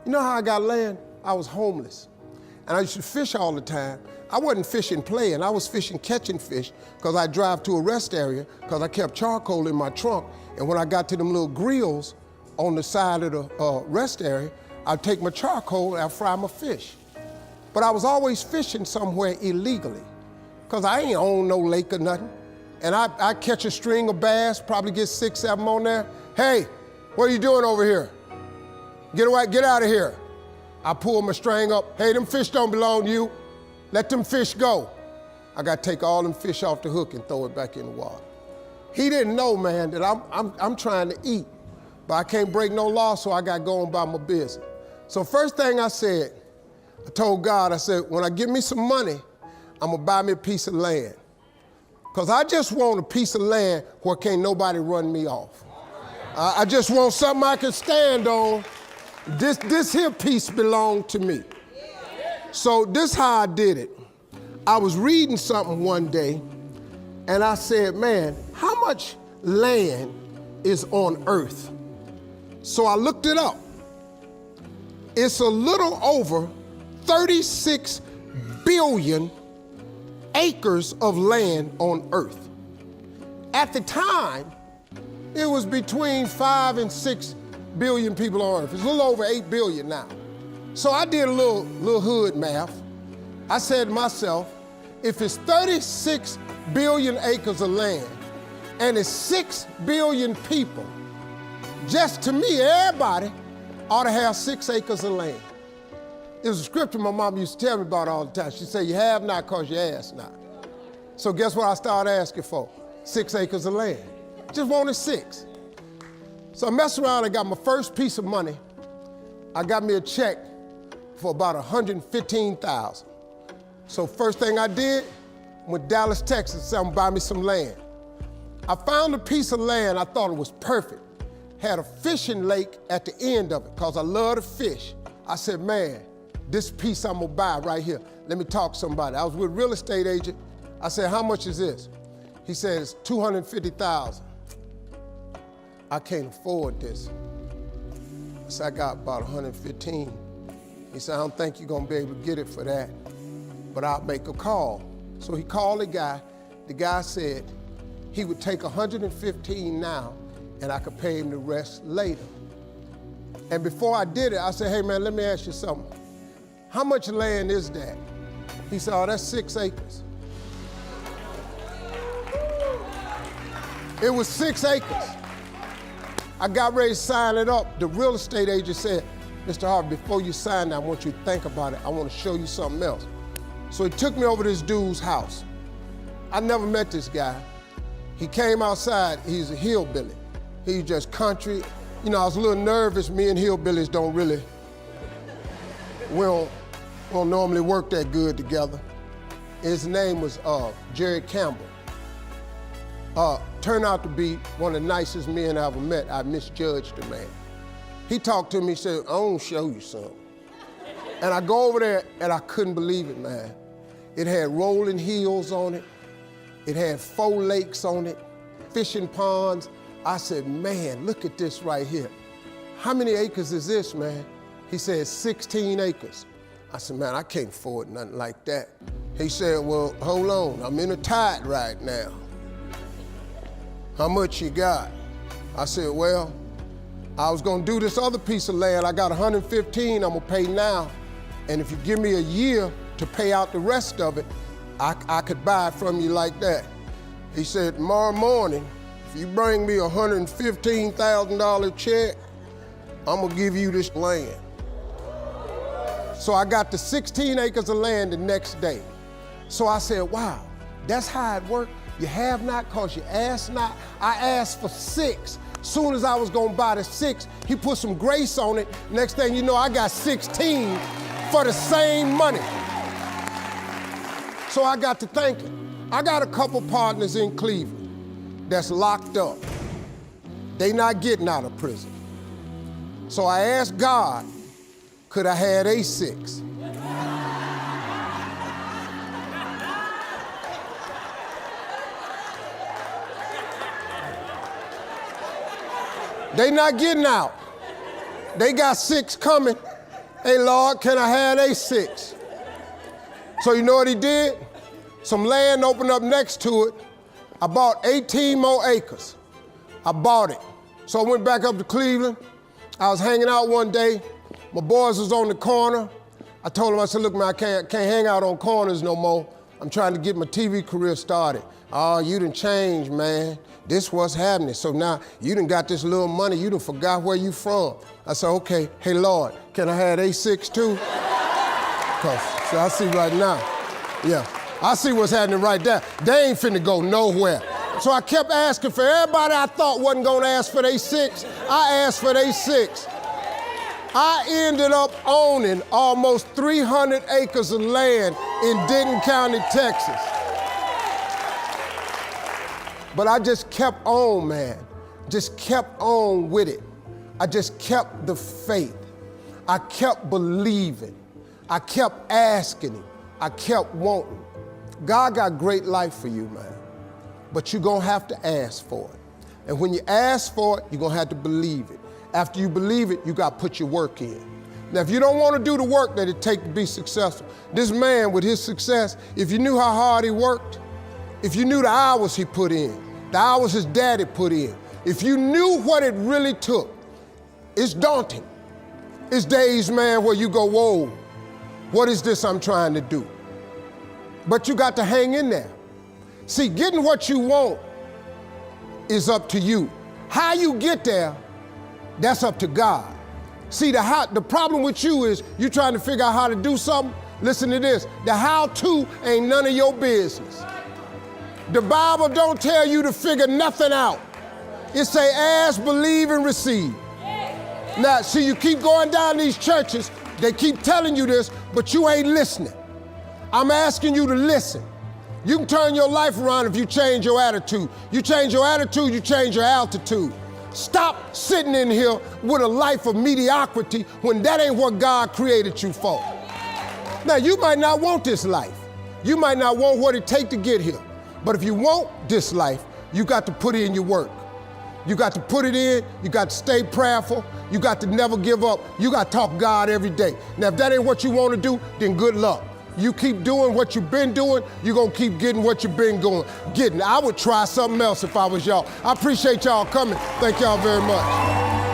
You know how I got land? I was homeless. And I used to fish all the time. I wasn't fishing playing, I was fishing catching fish because I drive to a rest area because I kept charcoal in my trunk. And when I got to them little grills on the side of the rest area, I'd take my charcoal and I'd fry my fish. But I was always fishing somewhere illegally because I ain't own no lake or nothing. And I catch a string of bass, probably get 6, 7 on there. Hey, what are you doing over here? Get away, get out of here. I pull my string up. Hey, them fish don't belong to you. Let them fish go. I got to take all them fish off the hook and throw it back in the water. He didn't know, man, that I'm trying to eat, but I can't break no law, so I got going by my business. So first thing I said, I told God, I said, when I get me some money, I'm gonna buy me a piece of land. Because I just want a piece of land where can't nobody run me off. I just want something I can stand on. This here piece belonged to me. So this how I did it. I was reading something one day, and I said, man, how much land is on earth? So I looked it up. It's a little over 36 billion acres of land on earth. At the time, it was between 5 and 6 billion people on earth. It's a little over 8 billion now. So I did a little hood math. I said to myself, if it's 36 billion acres of land and it's 6 billion people, just to me, everybody ought to have 6 acres of land. It was a scripture my mom used to tell me about all the time. She said, you have not because you ask not. So guess what I started asking for? 6 acres of land. Just wanted 6. So I messed around and got my first piece of money. I got me a check for about $115,000. So first thing I did, went to Dallas, Texas, said, I'm gonna buy me some land. I found a piece of land, I thought it was perfect. Had a fishing lake at the end of it, because I love to fish. I said, man, this piece I'm gonna buy right here. Let me talk to somebody. I was with a real estate agent. I said, how much is this? He said, it's $250,000. I can't afford this. I said, I got about 115. He said, I don't think you're gonna be able to get it for that, but I'll make a call. So he called the guy. The guy said he would take 115 now and I could pay him the rest later. And before I did it, I said, hey man, let me ask you something. How much land is that? He said, oh, that's 6 acres. It was 6 acres. I got ready to sign it up. The real estate agent said, Mr. Harvey, before you sign that, I want you to think about it. I want to show you something else. So he took me over to this dude's house. I never met this guy. He came outside, he's a hillbilly. He's just country. You know, I was a little nervous. Me and hillbillies don't really, we don't normally work that good together. His name was Jerry Campbell. Turned out to be one of the nicest men I ever met. I misjudged the man. He talked to me, said, I want to show you something. And I go over there and I couldn't believe it, man. It had rolling hills on it. It had 4 lakes on it, fishing ponds. I said, man, look at this right here. How many acres is this, man? He said, 16 acres. I said, man, I can't afford nothing like that. He said, well, hold on, I'm in a tide right now. How much you got? I said, well, I was gonna do this other piece of land. I got 115 I'm gonna pay now. And if you give me a year to pay out the rest of it, I could buy it from you like that. He said, tomorrow morning, if you bring me a $115,000 check, I'm gonna give you this land. So I got the 16 acres of land the next day. So I said, wow, that's how it worked. You have not because you ask not. I asked for 6. Soon as I was gonna buy the 6, he put some grace on it. Next thing you know, I got 16 for the same money. So I got to thinking, I got a couple partners in Cleveland that's locked up. They not getting out of prison. So I asked God, could I have a 6? They not getting out. They got 6 coming. Hey, Lord, can I have A6? So you know what he did? Some land opened up next to it. I bought 18 more acres. I bought it. So I went back up to Cleveland. I was hanging out one day. My boys was on the corner. I told them, I said, look, man, I can't hang out on corners no more. I'm trying to get my TV career started. Oh, you done changed, man. This what's happening. So now you done got this little money. You done forgot where you from. I said, okay, hey, Lord, can I have A6 too? Because so I see right now, yeah, I see what's happening right there. They ain't finna go nowhere. So I kept asking for everybody I thought wasn't gonna ask for their 6. I asked for their 6. I ended up owning almost 300 acres of land in Denton County, Texas. But I just kept on, man. Just kept on with it. I just kept the faith. I kept believing. I kept asking him. I kept wanting. God got great life for you, man. But you're gonna have to ask for it. And when you ask for it, you're gonna have to believe it. After you believe it, you gotta put your work in. Now, if you don't wanna do the work that it takes to be successful, this man with his success, if you knew how hard he worked, if you knew the hours he put in, the hours his daddy put in, if you knew what it really took, it's daunting. It's days, man, where you go, whoa, what is this I'm trying to do? But you got to hang in there. See, getting what you want is up to you. How you get there, that's up to God. See, the problem with you is you trying to figure out how to do something. Listen to this. The how-to ain't none of your business. The Bible don't tell you to figure nothing out. It say ask, believe, and receive. Now, see, you keep going down these churches, they keep telling you this, but you ain't listening. I'm asking you to listen. You can turn your life around if you change your attitude. You change your attitude, you change your altitude. Stop sitting in here with a life of mediocrity when that ain't what God created you for. Now, you might not want this life. You might not want what it takes to get here. But if you want this life, you got to put in your work. You got to put it in, you got to stay prayerful, you got to never give up, you got to talk God every day. Now, if that ain't what you want to do, then good luck. You keep doing what you've been doing, you're gonna keep getting what you've been getting. I would try something else if I was y'all. I appreciate y'all coming. Thank y'all very much.